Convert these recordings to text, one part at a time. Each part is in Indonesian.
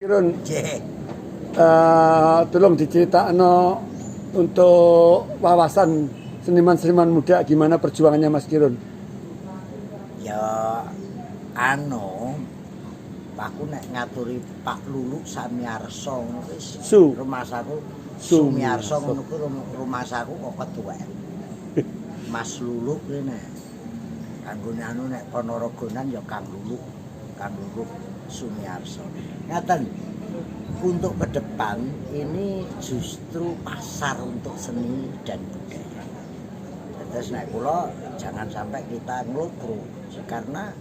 Kirun, tolong diceritakan untuk wawasan seniman-seniman muda gimana perjuangannya Mas Kirun. Ya aku nek ngaturi Pak Lulu Samiarso ngono wis rumah saku Sumiarso ngono ku rumah saku kok ketuwek. Mas Lulu kuwi nek kanggone nek Ponorogonan ya Kang Lulu Sumiarso. Ngaten, untuk ke depan ini justru pasar untuk seni dan budaya. Terus nek kula jangan sampai kita ngelupro karena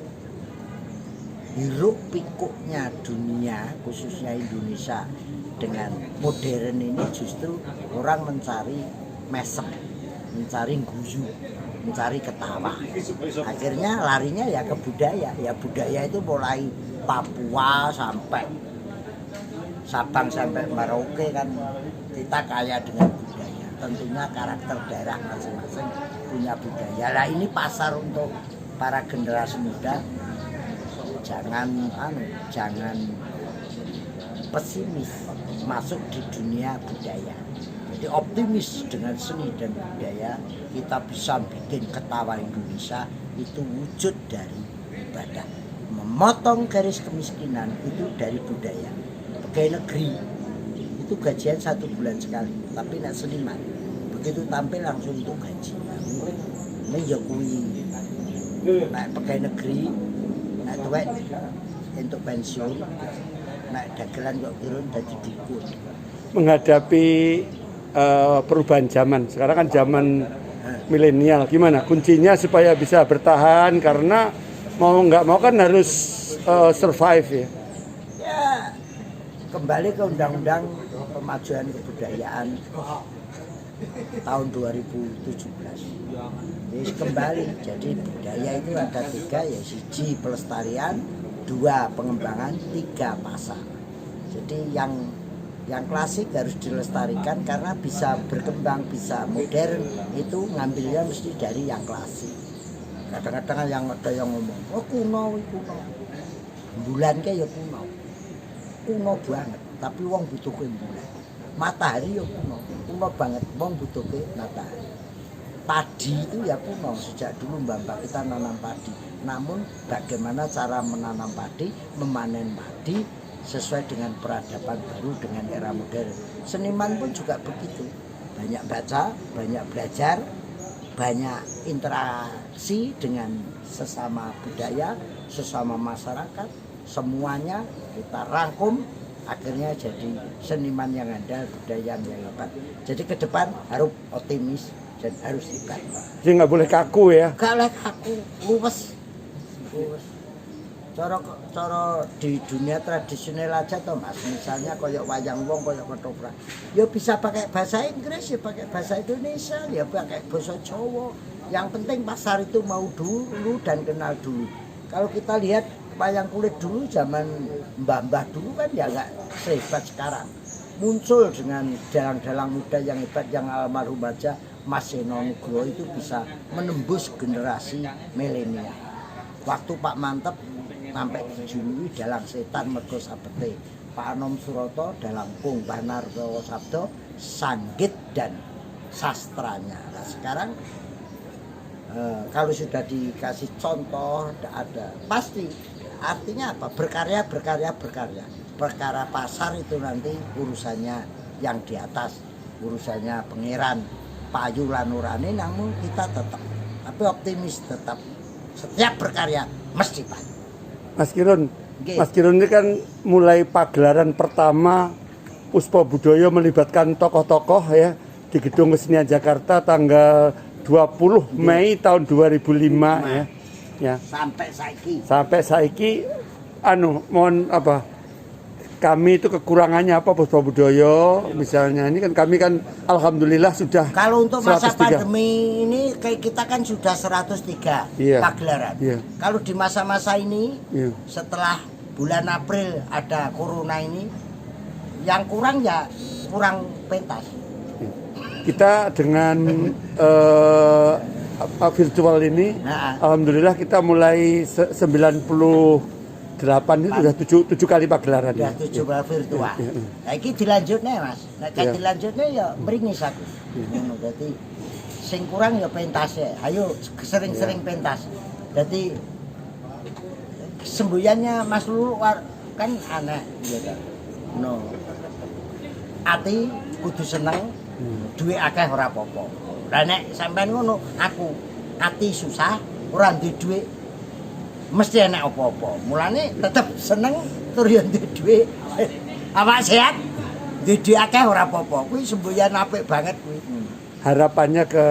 hiruk pikuknya dunia khususnya Indonesia dengan modern ini justru orang mencari mesem, mencari guyu, mencari ketawa. Akhirnya larinya ya ke budaya. Ya budaya itu mulai Papua sampai Sabang sampai Merauke kan kita kaya dengan budaya. Tentunya karakter daerah masing-masing punya budaya. Lah ini pasar untuk para generasi muda. Jangan pesimis masuk di dunia budaya. Jadi optimis dengan seni dan budaya kita bisa bikin ketawa Indonesia itu wujud dari ibadah. Memotong garis kemiskinan itu dari budaya. Pegawai negeri itu gajian 1 bulan sekali, tapi nak seniman begitu tampil langsung untuk gaji. Ini ya kuwi naik pegawai negeri, naik tuwek untuk pensiun, naik dagelan kok kirun dadi dukun. Menghadapi perubahan zaman, sekarang kan zaman milenial, gimana kuncinya supaya bisa bertahan karena mau nggak mau kan harus survive ya. Kembali ke Undang-Undang Pemajuan Kebudayaan tahun 2017. Jadi kembali, jadi budaya itu ada 3, ya 1 pelestarian, 2 pengembangan, 3 pasar. Jadi yang klasik harus dilestarikan karena bisa berkembang, bisa modern itu ngambilnya mesti dari yang klasik. Kadang-kadang yang ada yang ngomong, oh kuno. Bulan kayak ya kuno banget, tapi wong butuhke bulan. Matahari ya kuno banget, wong butuhke matahari. Padi itu ya kuno, sejak dulu mbak kita nanam padi. Namun bagaimana cara menanam padi, memanen padi sesuai dengan peradaban baru dengan era modern. Seniman pun juga begitu, banyak baca, banyak belajar, banyak interaksi dengan sesama budaya, sesama masyarakat. Semuanya kita rangkum, akhirnya jadi seniman yang andal, budaya yang hebat. Jadi ke depan harus optimis dan harus hebat. Jadi nggak boleh kaku ya? Nggak boleh kaku, luwes. Cara di dunia tradisional aja toh Mas, misalnya koyok wayang wong, koyok ketoprak, ya bisa pakai bahasa Inggris, ya pakai bahasa Indonesia, ya pakai bahasa Jawa. Yang penting pasar itu mau dulu dan kenal dulu. Kalau kita lihat wayang kulit dulu zaman mbah-mbah dulu kan ya nggak sehebat sekarang. Muncul dengan dalang-dalang muda yang hebat yang almarhum aja Mas Seno Nugroho itu bisa menembus generasi milenial. Waktu Pak Mantep sampai dijuluki dalang setan mergo sabete. Pak Anom Suroto dalang Kung Banarto Sabdo sanggit dan sastranya. Nah sekarang kalau sudah dikasih contoh ada pasti artinya apa? Berkarya. Perkara pasar itu nanti urusannya yang di atas, urusannya pangeran Payu Lanurane, namun kita tetap tapi optimis, tetap setiap berkarya mesti Pak. Mas Kirun ini kan mulai pagelaran pertama Puspa Budaya melibatkan tokoh-tokoh ya di Gedung Kesenian Jakarta tanggal 20 Mei tahun 2005 ya. Ya. Sampai saiki mohon apa? Kami itu kekurangannya apa Puspa Budaya misalnya ini kan kami kan alhamdulillah sudah kalau untuk masa 103. Pandemi ini kayak kita kan sudah 103 pagelaran. Kalau di masa-masa ini setelah bulan April ada corona ini yang kurang ya kurang pentas. Kita dengan virtual ini alhamdulillah kita mulai 90 8 itu sudah 7 kali pagelaran. Sudah 7 kali virtual. Nah iki dilanjutne Mas. Nek dilanjutne ya mringis aku. Ngono dadi sing kurang ya pentas ya. Ayo sering-sering pentas. Dadi semboyannya Mas Lulu kan aneh ya kan. No. Ati kudu seneng, duwe akeh ora apa-apa. Lah nek sampean ngono, aku ati susah, ora duwe dhuwit mesti enak apa-apa. Mulane tetep seneng tur yo duwe dhuwit. Awak sehat, duwe dhuwit akeh ora apa-apa. Kuwi semboyan apik banget kuwi. Harapannya ke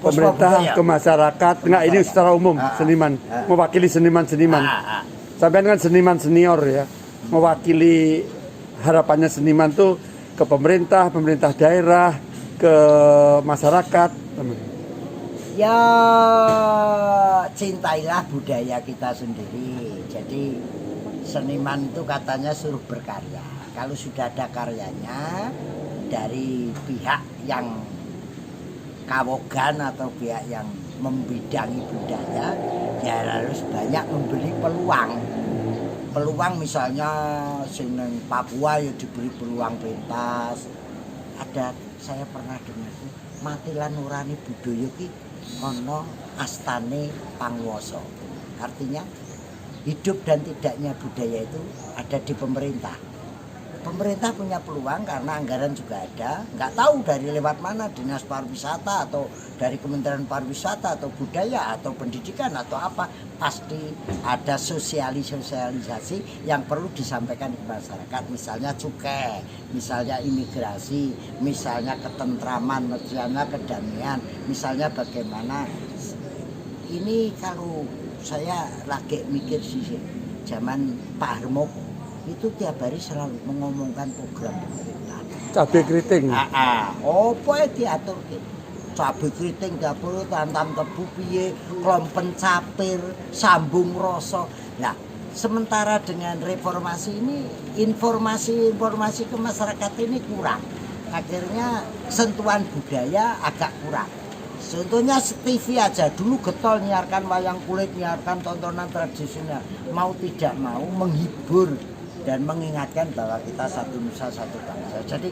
pemerintah, ke masyarakat, enggak ini secara umum seniman, mewakili seniman-seniman. Sampean kan seniman senior ya, mewakili harapannya seniman tuh ke pemerintah, pemerintah daerah, ke masyarakat. Ya cintailah budaya kita sendiri. Jadi seniman itu katanya suruh berkarya. Kalau sudah ada karyanya dari pihak yang kawogan atau pihak yang membidangi budaya, ya harus banyak memberi peluang. Peluang misalnya sing nang Papua ya diberi peluang pentas. Ada saya pernah dengar Matilan Nurani Budaya ki ana astane panguwasa. Artinya hidup dan tidaknya budaya itu ada di pemerintah. Pemerintah punya peluang karena anggaran juga ada. Nggak tahu dari lewat mana, Dinas Pariwisata atau dari Kementerian Pariwisata atau Budaya atau Pendidikan atau apa. Pasti ada sosialisasi yang perlu disampaikan ke masyarakat. Misalnya cukai, misalnya imigrasi, misalnya ketentraman, misalnya kedamaian, misalnya bagaimana. Ini kalau saya lagi mikir sih, zaman Pak Harmoko itu tiap hari selalu mengomongkan program pemerintah. Cabai keriting. Apa diatur ki? Cabai keriting dapur tantam tebu piye, klompen capir, sambung rasa. Nah, sementara dengan reformasi ini informasi ke masyarakat ini kurang. Akhirnya sentuhan budaya agak kurang. Contohnya TV aja dulu getol nyiarkan wayang kulit, nyiarkan tontonan tradisional. Mau tidak mau menghibur dan mengingatkan bahwa kita satu nusa satu bangsa. Jadi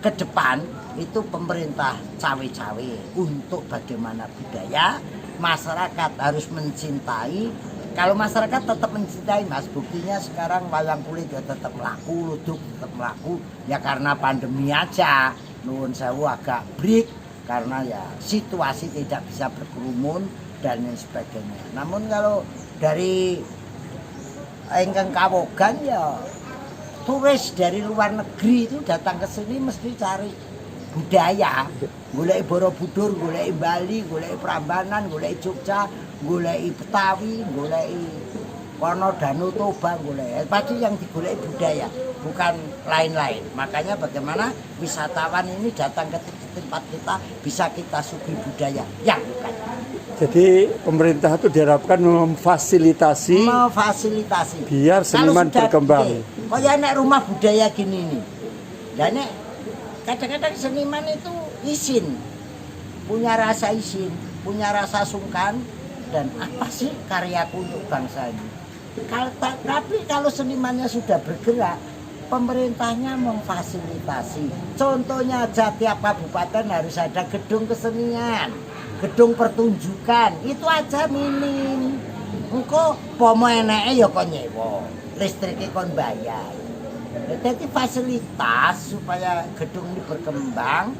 ke depan itu pemerintah cawe-cawe untuk bagaimana budaya, masyarakat harus mencintai. Kalau masyarakat tetap mencintai Mas, buktinya sekarang wayang kulit ya tetap laku, luduk tetap laku. Ya karena pandemi aja, nuwun sewu agak break karena ya situasi tidak bisa berkerumun dan lain sebagainya. Namun kalau dari ingkang kawogan ya turis dari luar negeri itu datang ke sini mesti cari budaya, golek Borobudur, golek Bali, golek Prambanan, golek Jogja, golek Betawi, golek kono Danau Toba, golek pasti yang digolek budaya, bukan lain-lain. Makanya bagaimana wisatawan ini datang ke tempat kita bisa kita sugih budaya yang bukan. Jadi pemerintah itu diharapkan memfasilitasi biar seniman berkembang. Kok ya nek rumah budaya gini nih. Dan nek kadang-kadang seniman itu izin, punya rasa izin, punya rasa sungkan dan apa sih karyaku untuk bangsa ini. Tapi kalau senimannya sudah bergerak, pemerintahnya memfasilitasi. Contohnya aja tiap kabupaten harus ada gedung kesenian, gedung pertunjukan, itu aja minim. Engko pomo eneke ya kon nyewa, listrike kon bayar. Jadi fasilitas supaya gedung ini berkembang,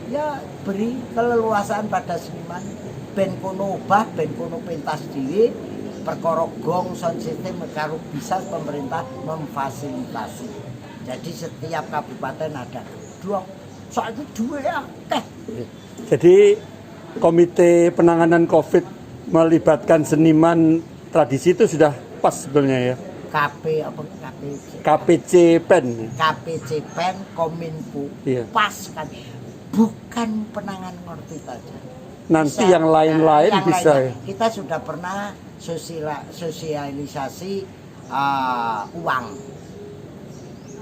ya beri keleluasaan pada seniman. Ben kono obah, ben kono pentas dhewe, perkara gong sound system karo bisa pemerintah memfasilitasi. Jadi setiap kabupaten ada dua, soal itu dua ya. Jadi komite penanganan COVID melibatkan seniman tradisi itu sudah pas sebenarnya ya. KPC Pen Kominfo pas kan, bukan penanganan COVID saja. Nanti bisa, yang lain-lain bisa ya. Kita sudah pernah sosialisasi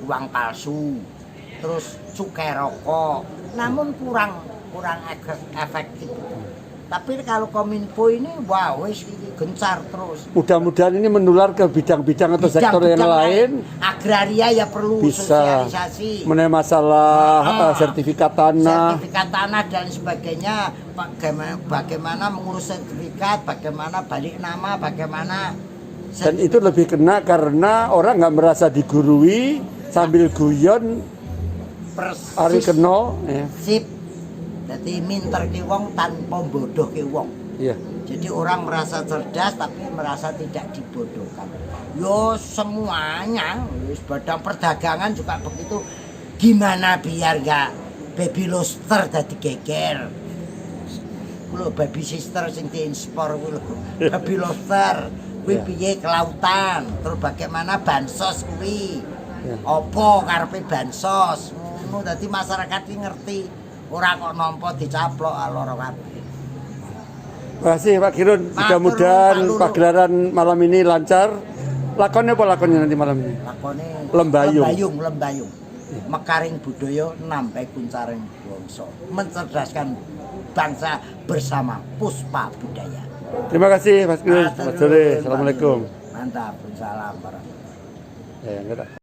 uang palsu, terus cukai rokok, namun kurang efektif. Tapi kalau Kominfo ini wow wis iki gencar terus. Mudah-mudahan ini menular ke bidang-bidang atau sektor yang lain. Agraria ya perlu Bisa sosialisasi. mengenai masalah sertifikat tanah. Sertifikat tanah dan sebagainya. Bagaimana mengurus sertifikat, bagaimana balik nama, bagaimana. Dan itu lebih kena karena orang nggak merasa digurui sambil guyon. Persis. Ari kena. Ya. Sip. Jadi minter ki wong tanpa bodoh ki wong. Iya. Jadi orang merasa cerdas tapi merasa tidak dibodohkan. Yo semuanya, badan perdagangan juga begitu. Gimana biar nggak baby lobster jadi geger? Lo baby sister sing diinspor kuwi lho. Baby lobster kuwi piye kelautan. Terus bagaimana bansos kuwi? Opo karepe bansos? Ngono dadi masyarakat iki ngerti. Ora kok nampa dicaplok alor kabeh. Terima kasih Pak Kirun. Mudah-mudahan pagelaran malam ini lancar. Lakonnya apa lakonnya nanti malam ini? Lakone Lembayung. lembayung. Mekaring budaya nampai kuncaring bangsa. Mencerdaskan bangsa bersama Puspa Budaya. Terima kasih Mas Kirun. Selamat sore. Assalamualaikum. Mantap. Salam warahmatullahi wabarakatuh. Ya, enggak.